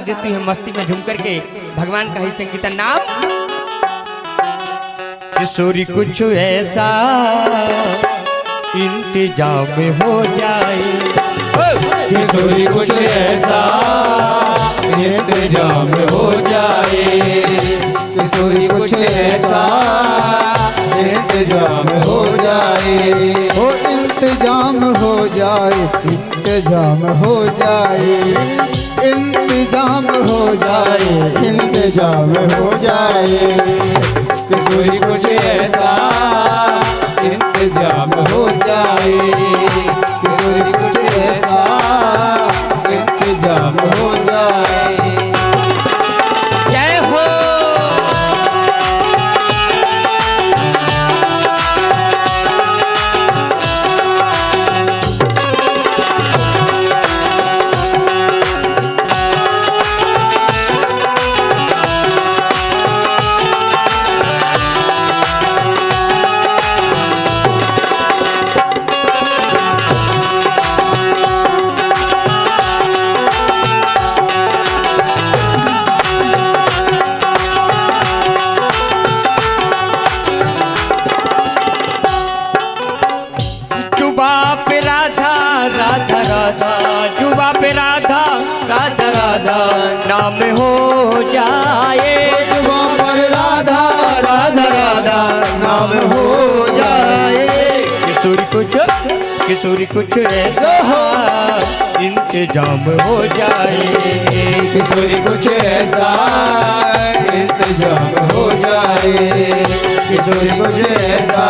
देती है मस्ती में झूम करके भगवान का ही संगीत नाम किशोरी कुछ ऐसा इंतजाम हो जाए किशोरी कुछ ऐसा इंतजाम हो जाए किशोरी कुछ ऐसा इंतजाम हो जाए हो इंतजाम हो जाए इंतजाम हो जाए इंतजाम हो जाए इंतजाम हो जाए किशोरी कुछ ऐसा इंतजाम हो जाए किशोरी कुछ ऐसा इंतजाम हो जाए जय हो राधा राधा जुबा पे राधा राधा राधा नाम हो जाए जुबा पर राधा राधा राधा नाम हो जाए किशोरी कुछ ऐसा इंतजाम हो जाए किशोरी कुछ ऐसा इंतजाम हो जाए किशोरी कुछ ऐसा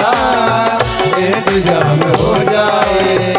इंतजाम हो जाए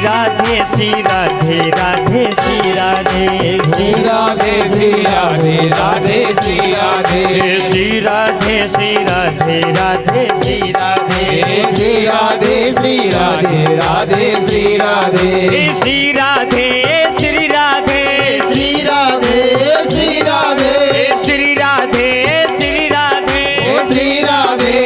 राधे श्री राधे राधे श्री राधे श्री राधे श्री राधे राधे श्री राधे श्री राधे श्री राधे राधे श्री राधे श्री राधे श्री राधे राधे श्री राधे श्री राधे श्री राधे श्री राधे श्री राधे श्री राधे श्री राधे श्री राधे श्री राधे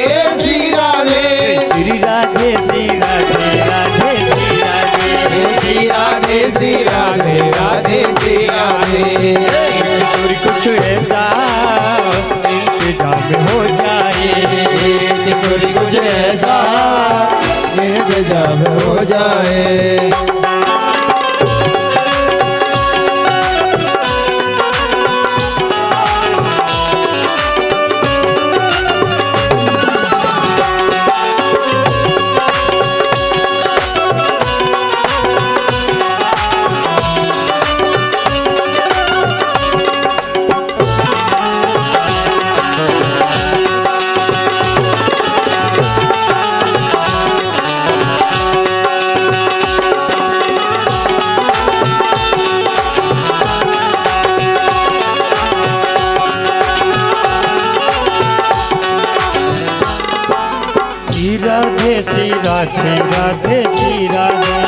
श्री राधे श्री राधे राधे श्री राधे श्री राधे श्री राधे राधे श्री राधे किशोरी कुछ ऐसा इंतजाम हो जाए किशोरी कुछ ऐसा इंतजाम हो जाए श्री राधे राधे श्री राधे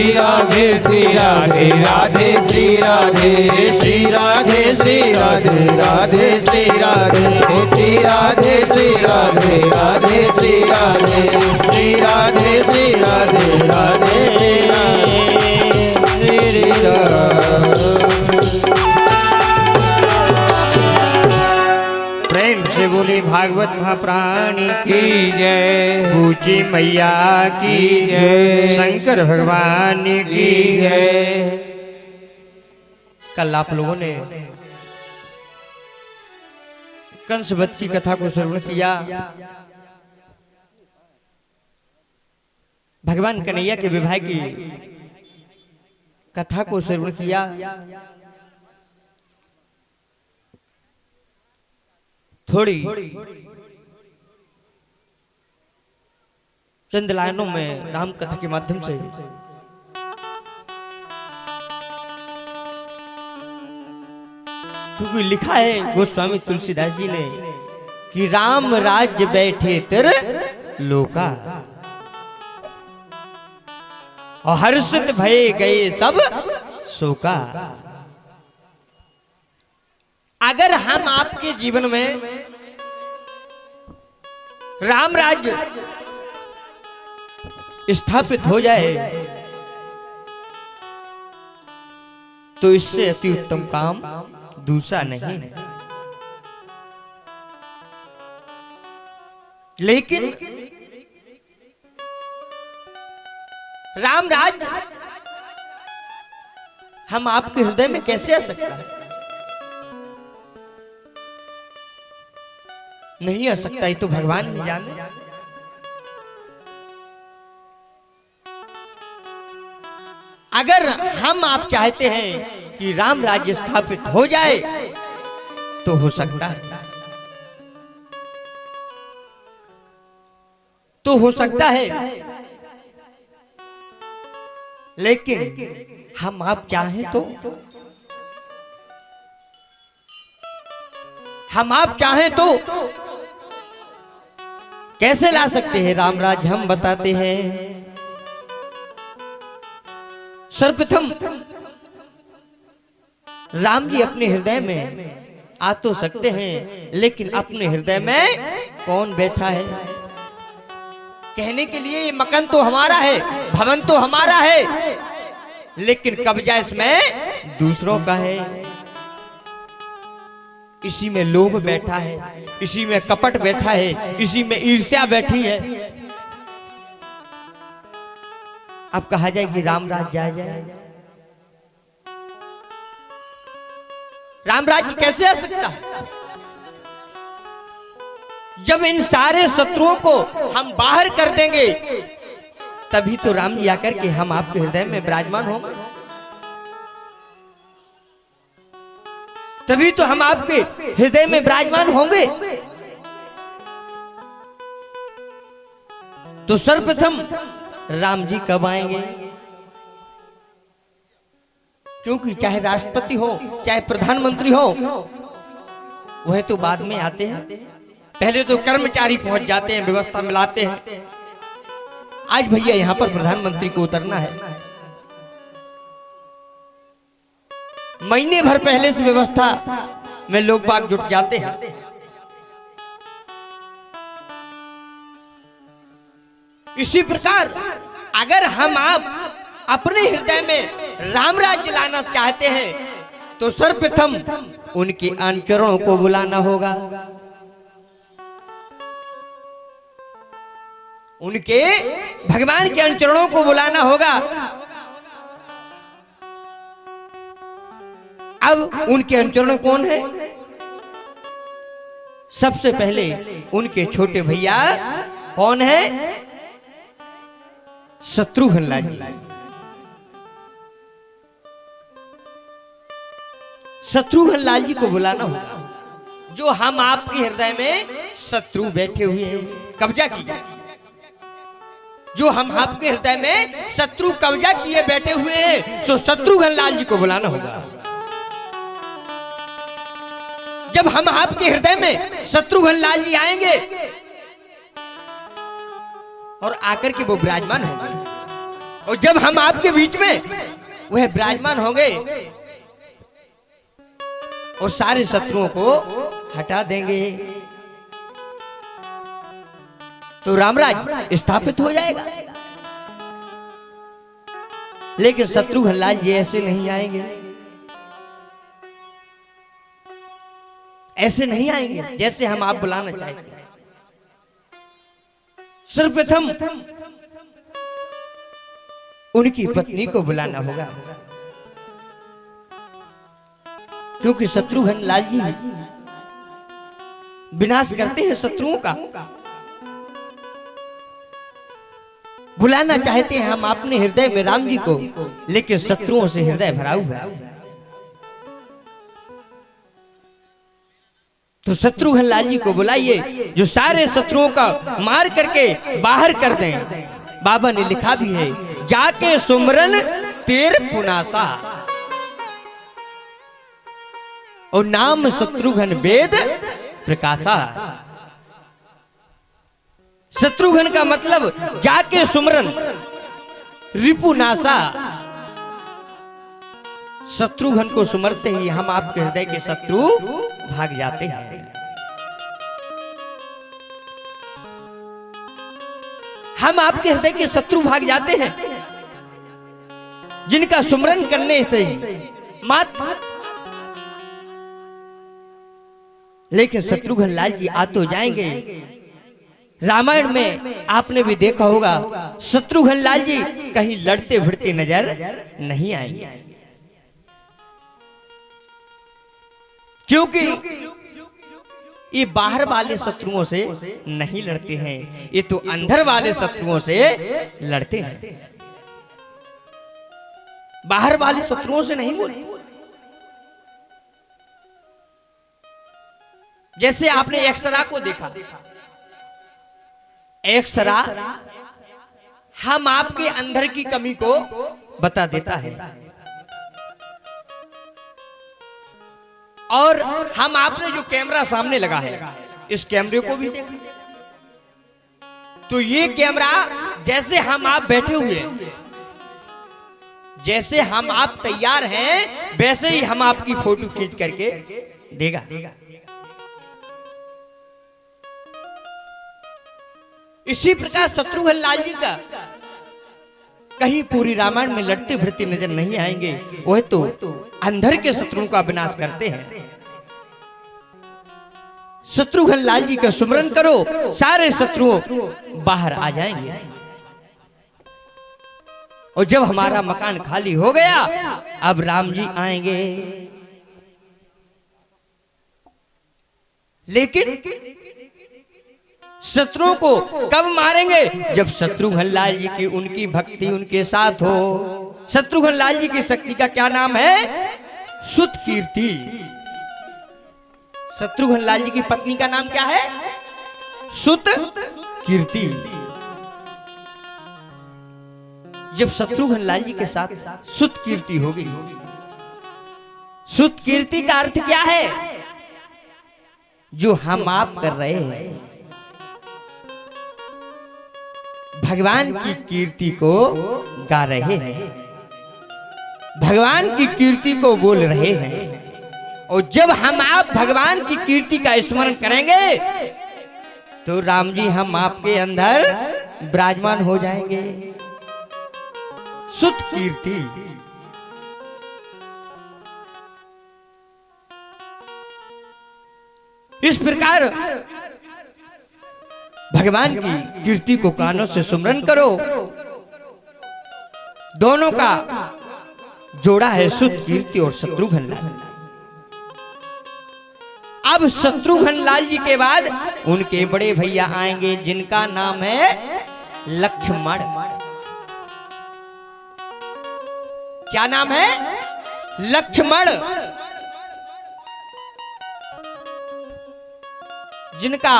श्री राधे श्री राधे राधे श्री राधे श्री राधे श्री राधे राधे श्री राधे श्री राधे श्री राधे राधे श्री राधे श्री राधे श्री राधे राधे श्री प्रेम से बोली भागवत महाप्राण की जय पूजी मैया की जय शंकर भगवान की जय। कल आप लोगों ने कंस वध की कथा को श्रवण किया। भगवान कन्हैया के विवाह की कथा को श्रवण किया। थोड़ी चंद लाइनों में राम कथा के माध्यम से क्योंकि लिखा है गोस्वामी तुलसीदास जी ने कि राम राज्य बैठे तिर लोका और हर्षित भये गए सब शोका। अगर हम आपके जीवन में राम राज्य स्थापित हो जाए तो इससे अति उत्तम काम दूसरा नहीं। लेकिन राम राज्य हम आपके हृदय में कैसे आ सकता है? नहीं आ सकता, ये तो भगवान ही जाने। अगर हम आप चाहते हैं कि राम राज्य स्थापित हो जाए तो हो सकता है, तो हो सकता है। लेकिन हम आप चाहें तो, हम आप चाहें तो कैसे ला सकते हैं राम राज्य? हम बताते हैं। सर्वप्रथम राम जी अपने हृदय में आ तो सकते हैं, लेकिन अपने हृदय में कौन बैठा है? कहने के लिए ये मकान तो हमारा है, भवन तो हमारा है, लेकिन कब्जा इसमें दूसरों का है। इसी में लोभ बैठा है, इसी में कपट बैठा है, इसी में ईर्ष्या बैठी है। अब कहा जाए कि राम राज्य आ जाए, राम राज्य कैसे आ सकता है? जब इन सारे शत्रुओं को हम बाहर कर देंगे तभी तो राम जी आकर के हम आपके हृदय में विराजमान होंगे, तभी तो हम आपके हृदय में विराजमान होंगे। तो सर्वप्रथम राम जी कब आएंगे? क्योंकि चाहे राष्ट्रपति हो, चाहे प्रधानमंत्री हो, वह तो बाद में आते हैं। पहले तो कर्मचारी पहुंच जाते हैं, व्यवस्था मिलाते हैं। आज भैया यहां पर प्रधानमंत्री को उतरना है, महीने भर पहले से व्यवस्था में लोग बाग जुट जाते हैं। इसी प्रकार अगर हम आप अपने हृदय में राम राज्य लाना चाहते हैं तो सर्वप्रथम उनके अनुचरणों को बुलाना होगा, उनके भगवान के अनुचरणों को बुलाना होगा। अब उनके अनुचरण कौन है? सबसे पहले उनके छोटे भैया कौन है? शत्रुघ्न लाल जी। शत्रुघ्न लाल जी को बुलाना होगा, जो हम आपके हृदय में शत्रु बैठे हुए हैं, कब्जा किए, जो हम आपके हृदय में शत्रु कब्जा किए बैठे हुए हैं, सो शत्रुघ्न लाल जी को बुलाना होगा। जब हम आपके हृदय में शत्रुघ्न लाल जी आएंगे और आकर के वो विराजमान होंगे, और जब हम आपके बीच में वह विराजमान होंगे और सारे शत्रुओं को हटा देंगे तो रामराज स्थापित हो जाएगा। लेकिन शत्रुघ्न लाल जी ऐसे नहीं आएंगे, ऐसे नहीं आएंगे जैसे हम आप बुलाना चाहते हैं। सर्वप्रथम उनकी पत्नी को बुलाना होगा, क्योंकि शत्रुघ्न लाल जी विनाश करते हैं शत्रुओं का। बुलाना चाहते हैं हम अपने हृदय में राम जी को, लेकिन शत्रुओं से हृदय भरा हुआ है। तो शत्रुघ्न लाल जी को बुलाइए जो सारे शत्रुओं का मार करके बाहर कर दें। बाबा ने लिखा भी है, जाके सुमरन तेर पुनासा, और नाम शत्रुघ्न वेद प्रकाशा। शत्रुघ्न का मतलब जाके सुमरन रिपुनाशा। शत्रुघ्न को सुमरते ही हम आपके हृदय के शत्रु भाग जाते हैं। हम आपके हृदय के शत्रु भाग जाते हैं, जिनका सुमरन करने से ही मात्र। लेकिन शत्रुघ्न लाल जी आ तो जाएंगे। रामायण में आपने भी देखा होगा, शत्रुघ्न लाल जी कहीं लड़ते भिड़ते नजर नहीं आएंगे, क्योंकि ये बाहर वाले शत्रुओं से नहीं लड़ते हैं, ये तो अंदर वाले शत्रुओं से लड़ते हैं। बाहर वाले शत्रुओं से नहीं बोलते। जैसे आपने एक्सरा को देखा, एक्सरा हम आपके अंदर की कमी को बता देता है, और हम आपने जो कैमरा सामने लगा है, इस कैमरे को भी देखा, तो ये कैमरा जैसे हम आप बैठे हुए हैं, जैसे हम आप तैयार हैं, वैसे ही हम आपकी फोटो खींच करके देगा। इसी प्रकार शत्रुघ्न लाल जी का कहीं पूरी रामायण में लड़ते भिड़ते नजर नहीं आएंगे, वह तो अंदर के शत्रुओं का विनाश करते हैं। शत्रुघ्न लाल जी का सुमरन करो, सारे शत्रुओं बाहर आ जाएंगे। और जब हमारा मकान खाली हो गया, अब राम जी आएंगे। लेकिन शत्रुओं को कब मारेंगे? जब शत्रुघ्न लाल जी की उनकी भक्ति उनके साथ हो। शत्रुघ्न लाल जी की शक्ति का क्या नाम है? सुत कीर्ति। शत्रुघ्न लाल जी की पत्नी का नाम क्या है? सुत कीर्ति। जब शत्रुघ्न लाल जी के साथ सुत कीर्ति होगी, सुत कीर्ति का अर्थ क्या है? जो हम आप कर रहे हैं, भगवान की कीर्ति को गा रहे हैं, भगवान की कीर्ति को बोल रहे हैं। और जब हम आप भगवान की कीर्ति का स्मरण करेंगे, तो राम जी हम आपके अंदर विराजमान हो जाएंगे। सुत कीर्ति। इस प्रकार भगवान की कीर्ति को कानों से सुमरन करो। दोनों का जोड़ा है सुत कीर्ति और शत्रुघ्न लाल। अब शत्रुघ्न लाल जी के बाद उनके बड़े भैया आएंगे, जिनका नाम है लक्ष्मण। क्या नाम है? लक्ष्मण। जिनका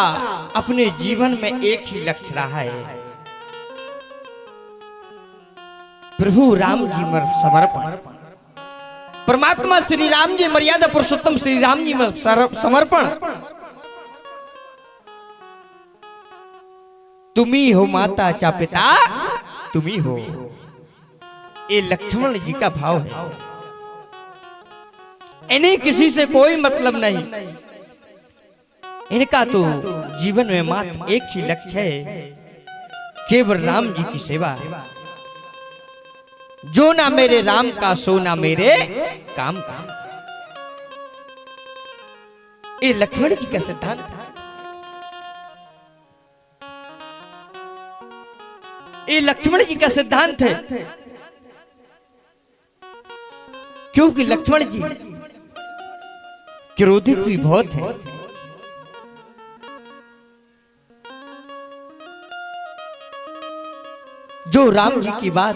अपने जीवन में एक ही लक्ष्य रहा है, प्रभु राम जी में समर्पण। परमात्मा श्री राम जी, मर्यादा पुरुषोत्तम श्री राम जी में समर्पण। तुम्ही हो माता चा पिता, तुम्ही हो। ये लक्ष्मण जी का भाव है। इन्हें किसी से कोई मतलब नहीं। इनका तो जीवन में मात्र एक ही लक्ष्य है, केवल राम जी की सेवा। जो ना मेरे राम का, सो ना मेरे काम का। ये लक्ष्मण जी का सिद्धांत है। ये लक्ष्मण जी का सिद्धांत है, क्योंकि लक्ष्मण जी क्रोधित भी बहुत है। जो राम जी की बात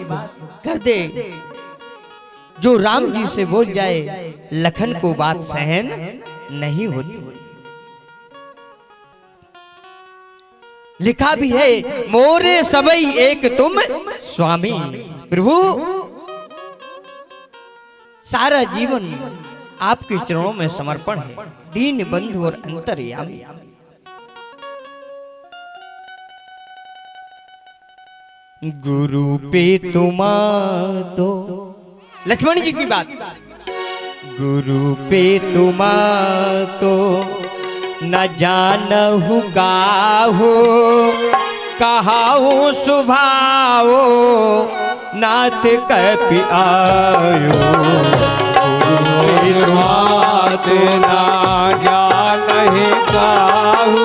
कर दे, जो राम जी से बोल जाए, लखन को बात सहन नहीं होती। लिखा भी है, मोरे सबई एक तुम स्वामी। प्रभु सारा जीवन आपके चरणों में समर्पण है, दीन बंधु और अंतर्यामी। गुरु पे तुमा तो, लक्ष्मण जी की बात, गुरु पे तुमा तो न जानहु गाहो, कहाओ सुभाओ नाथ कपि आयो। गुरु बात ना जानहि काहू,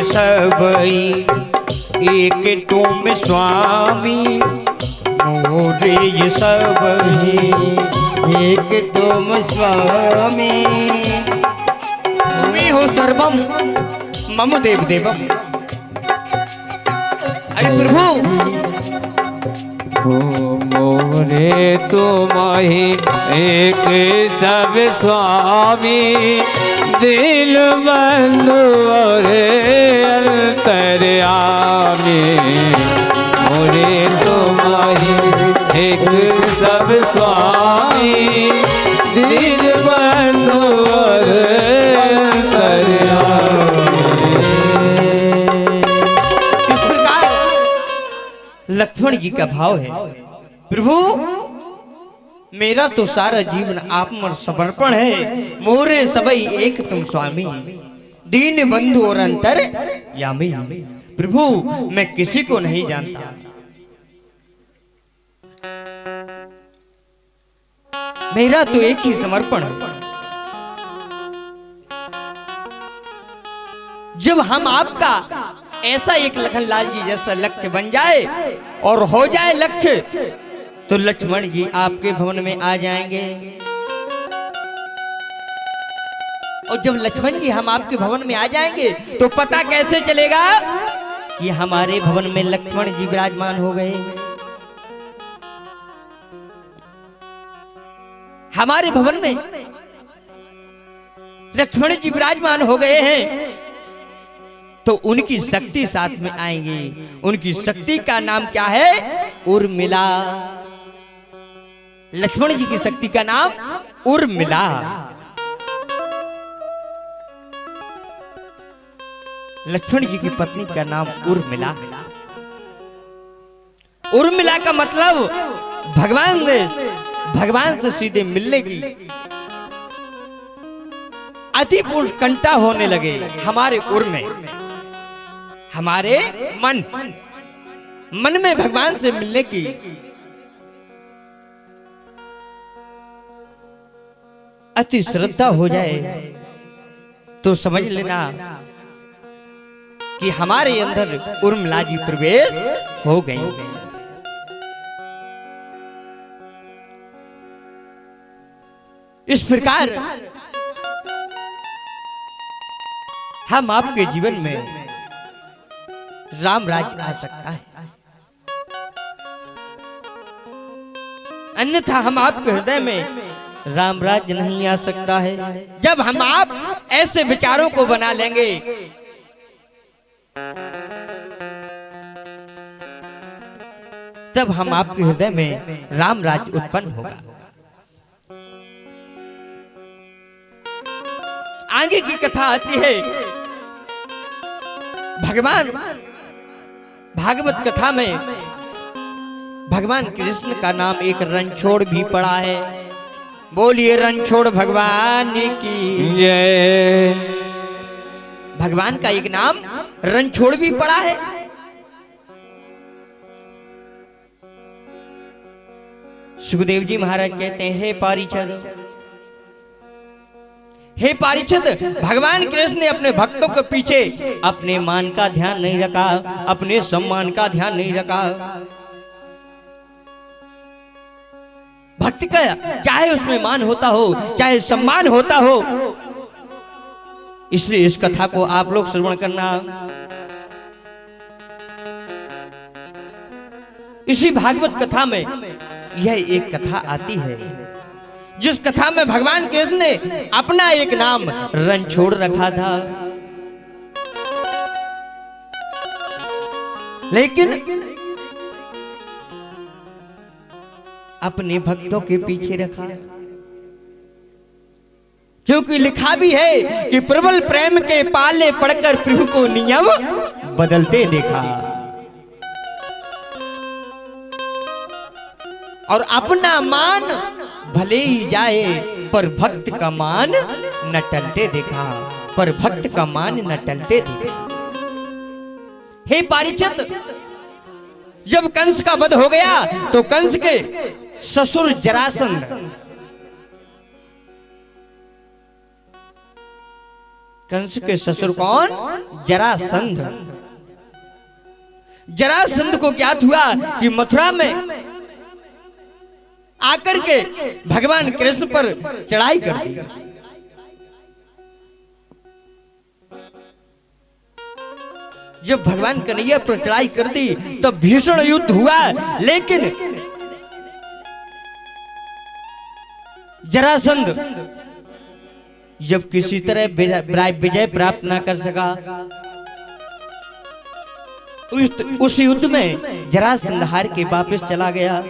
सबई एक तुम स्वामी, मोरे सबई एक तुम स्वामी। तुम्हें हो सर्वम मम देव देवम। अरे प्रभु मोरे तुम्हि एक सब स्वामी, दिल बंधु और अंतर्यामी। मोरे तुम्हि एक सब स्वामी, दिल बंधु और अंतर्यामी। इस प्रकार लक्ष्मण जी का भाव है, प्रभु मेरा तो सारा जीवन आप में समर्पण है, मोरे सबई एक तुम स्वामी, दीन बंधु और अंतर यामी। प्रभु मैं किसी को नहीं जानता, मेरा तो एक ही समर्पण है। जब हम आपका ऐसा एक लखनलाल जी जैसा लक्ष्य बन जाए और हो जाए लक्ष्य, तो लक्ष्मण जी आपके भवन में आ जाएंगे। और जब लक्ष्मण जी हम आपके भवन में आ जाएंगे तो पता कैसे चलेगा कि हमारे भवन में लक्ष्मण जी विराजमान हो गए। हमारे भवन में लक्ष्मण जी विराजमान हो गए हैं तो उनकी शक्ति साथ में आएंगी। उनकी शक्ति का नाम क्या है? उर्मिला। लक्ष्मण जी की शक्ति का नाम उर्मिला। लक्ष्मण जी की पत्नी का नाम उर्मिला। उर्मिला का मतलब भगवान से सीधे मिलने की अति उत्कंठा होने लगे हमारे उर में, हमारे मन में भगवान से मिलने की अति श्रद्धा हो जाए तो समझ लेना कि हमारे अंदर उर्मिला जी प्रवेश हो गई। इस प्रकार हम आपके जीवन में राम राज्य आ सकता है, अन्यथा हम आपके हृदय में राम राज्य नहीं आ सकता है। जब हम आप ऐसे विचारों को बना लेंगे तब हम आपके हृदय में राम राज्य उत्पन्न होगा। आगे की कथा आती है, भगवान भागवत कथा में भगवान कृष्ण का नाम एक रणछोड़ भी पड़ा है। बोलिए रणछोड़ भगवान की जय। भगवान का एक नाम रणछोड़ भी पड़ा है। सुखदेव जी महाराज कहते हैं, हे पारीक्षित, भगवान कृष्ण ने अपने भक्तों के पीछे अपने मान का ध्यान नहीं रखा, अपने सम्मान का ध्यान नहीं रखा। भक्ति का चाहे उसमें मान होता हो, चाहे सम्मान होता हो, इसलिए इस कथा को आप लोग श्रवण करना। इसी भागवत कथा में यह एक कथा आती है, जिस कथा में भगवान कृष्ण ने अपना एक नाम रणछोड़ रखा था, लेकिन अपने भक्तों के पीछे रखा। क्योंकि लिखा भी है कि प्रबल प्रेम के पाले पड़कर प्रभु को नियम बदलते देखा, और अपना मान भले ही जाए पर भक्त का मान न टलते देखा, पर भक्त का मान न टलते देखा। हे पारीक्षित, जब कंस का वध हो गया तो कंस के ससुर जरासंध, कंस के ससुर कौन? जरासंध। जरासंध को ज्ञात हुआ कि मथुरा में आकर के भगवान कृष्ण पर चढ़ाई कर दी। जब भगवान कन्हैया पर चढ़ाई कर दी तब भीषण युद्ध हुआ, लेकिन जरासंध जब किसी तरह विजय प्राप्त ना कर सका, उस युद्ध में जरासंध हार के वापस चला गया।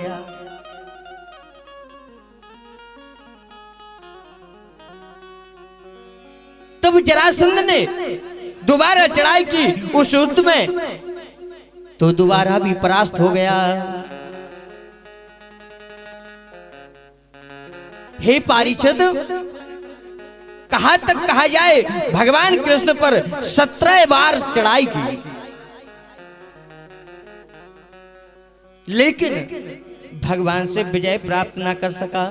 तब जरासंध ने दोबारा चढ़ाई की उस युद्ध में, तो दोबारा भी परास्त हो गया। हे पारीक्षित, कहां तक कहा जाए, भगवान कृष्ण पर 17 बार चढ़ाई की, लेकिन भगवान से विजय प्राप्त ना कर सका।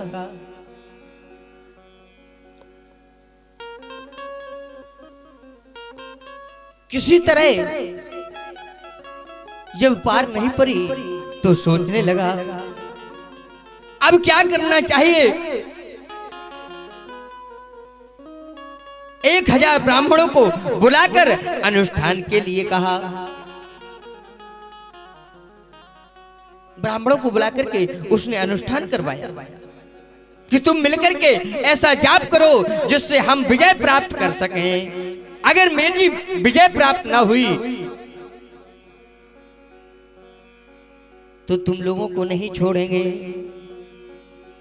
किसी तरह जब पार नहीं पड़ी तो सोचने लगा अब क्या करना चाहिए। 1000 ब्राह्मणों को बुलाकर अनुष्ठान के लिए कहा। ब्राह्मणों को बुलाकर के उसने अनुष्ठान करवाया कि तुम मिलकर के ऐसा जाप करो जिससे हम विजय प्राप्त कर सकें। अगर मेरी विजय प्राप्त ना हुई तो तुम लोगों को नहीं छोड़ेंगे।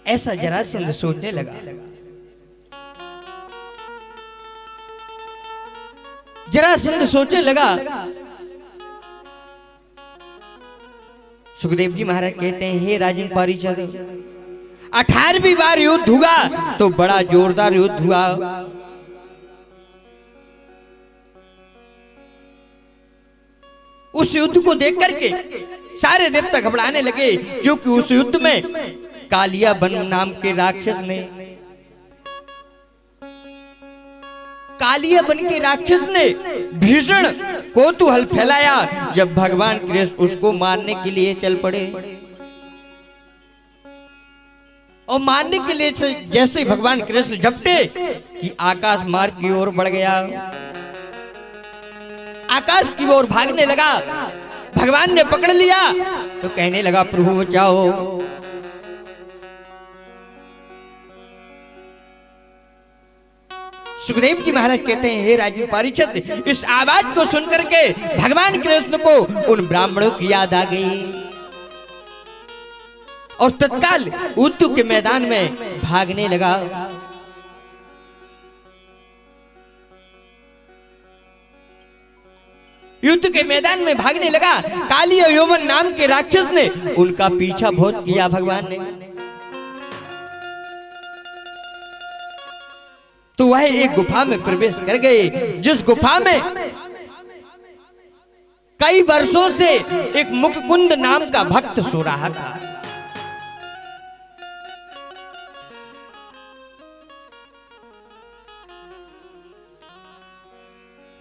ऐसा जरासंध सोचने लगा। जरासंध सोचने लगा। सुखदेव जी महाराज कहते हैं, हे राजन पारीक्षित, 18वीं बार युद्ध हुआ तो बड़ा जोरदार युद्ध हुआ। उस युद्ध को देख करके सारे देवता घबराने लगे, क्योंकि उस युद्ध में कालिया बन नाम के राक्षस ने, कालिया बन के राक्षस ने भीषण कौतूहल फैलाया। जब भगवान कृष्ण उसको मारने के लिए चल पड़े, और मारने के लिए जैसे भगवान कृष्ण झपटे कि आकाश मार्ग की ओर बढ़ गया, आकाश की ओर भागने लगा। भगवान ने पकड़ लिया तो कहने लगा, प्रभु बचाओ। सुखदेव जी महाराज कहते हैं, हे राजन पारीक्षित, इस आवाज को सुनकर के भगवान कृष्ण को उन ब्राह्मणों की याद आ गई, और तत्काल युद्ध के मैदान में भागने लगा। युद्ध के मैदान में भागने लगा। काली और यौवन नाम के राक्षस ने उनका पीछा बहुत किया। भगवान ने तो वह एक गुफा में प्रवेश कर गए, जिस गुफा में कई वर्षों से एक मुकुंद नाम का भक्त सो रहा था।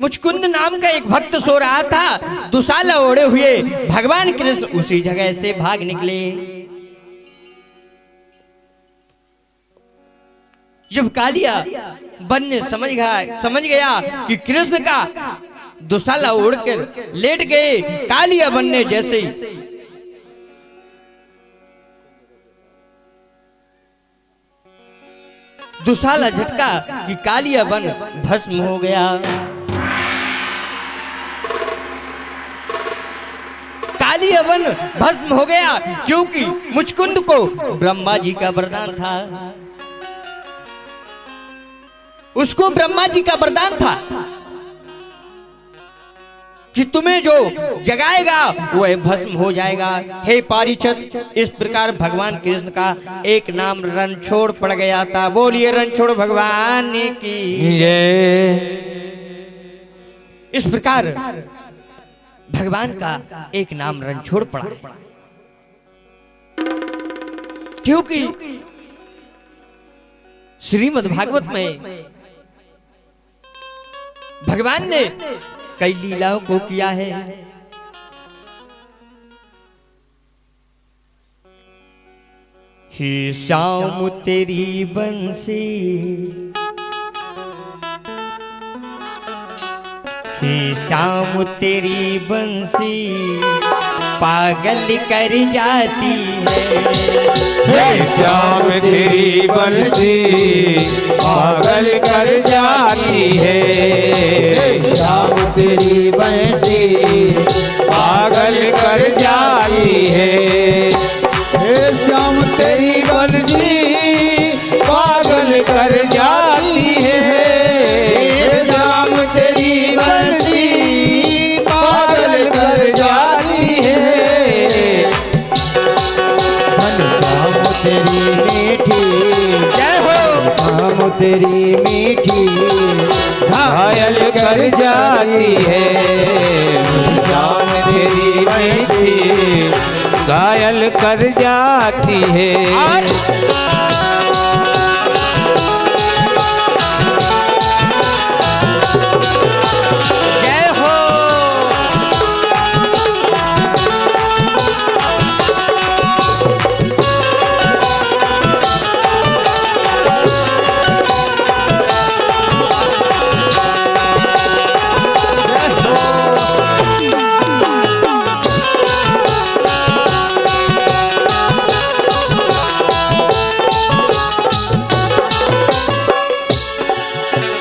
मुचकुंद नाम का एक भक्त सो रहा था, दुशाला ओढ़े हुए। भगवान कृष्ण उसी जगह से भाग निकले। जब कालिया वन ने समझ गया कि कृष्ण का दुशाला ओढ़कर लेट गए, कालिया वन ने जैसे ही दुशाला झटका कि कालिया वन भस्म हो गया। कालिया वन भस्म हो गया क्योंकि मुचकुंद को ब्रह्मा जी का वरदान था। उसको ब्रह्मा जी का वरदान था कि तुम्हें जो जगाएगा वह भस्म हो जाएगा। हे पारिचत, इस प्रकार भगवान कृष्ण का एक नाम रणछोड़ पड़ गया था। बोलिए रणछोड़ भगवान की जय। इस प्रकार भगवान का एक नाम रणछोड़ पड़ा, क्योंकि श्रीमद् भागवत में भगवान ने कई लीलाओं को किया है। हे श्याम तेरी बंसी, हे श्याम तेरी बंसी पागल कर जाती है। हे श्याम तेरी बंसी पागल कर जाती है। हे श्याम तेरी बंसी पागल कर जाती है। हे श्याम तेरी बंसी पागल कर जाती है। हे श्याम तेरी बंसी पागल कर जाती है। तेरी मीठी जय हो, शाम तेरी मीठी घायल कर जाती है। शाम तेरी मीठी घायल कर जाती है।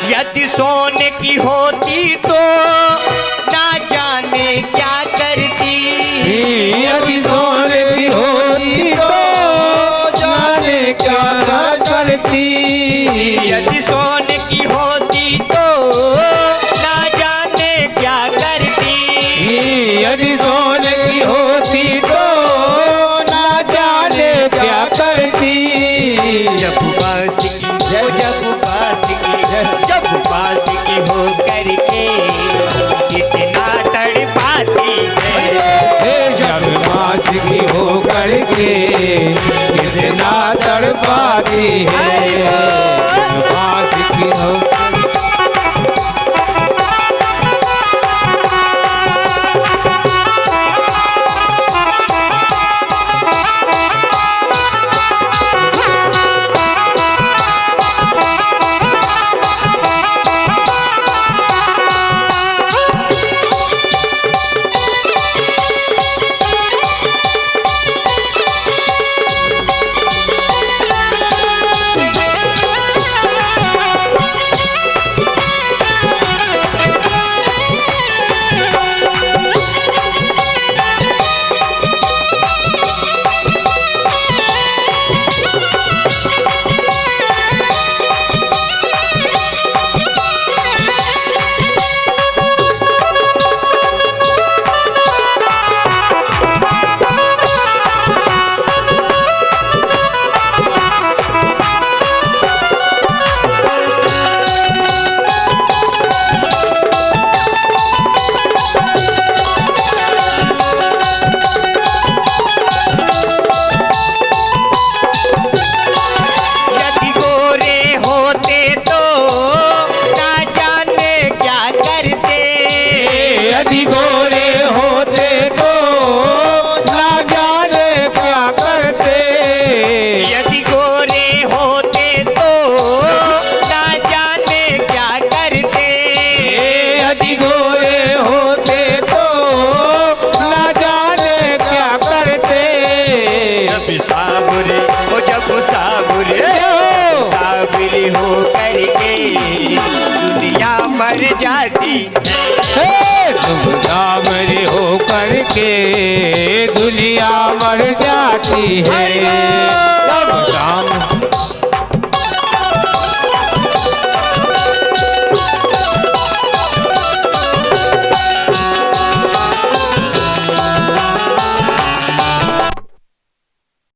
यदि सोने की होती तो ना जाने क्या करती। यदि सोने की होती तो जाने क्या करती। यदि सोने की होती तो ना जाने क्या करती। यदि सोने की होती तो ना जाने क्या करती। जब पास की हो करके कितना तड़पाती है। जब पास की हो करके कितना तड़पाती है। पास की हो साबुरे ओ जब साबुरे साबुरे हो करके दुनिया मर जाती तुम साबरे हो करके दुनिया मर जाती है।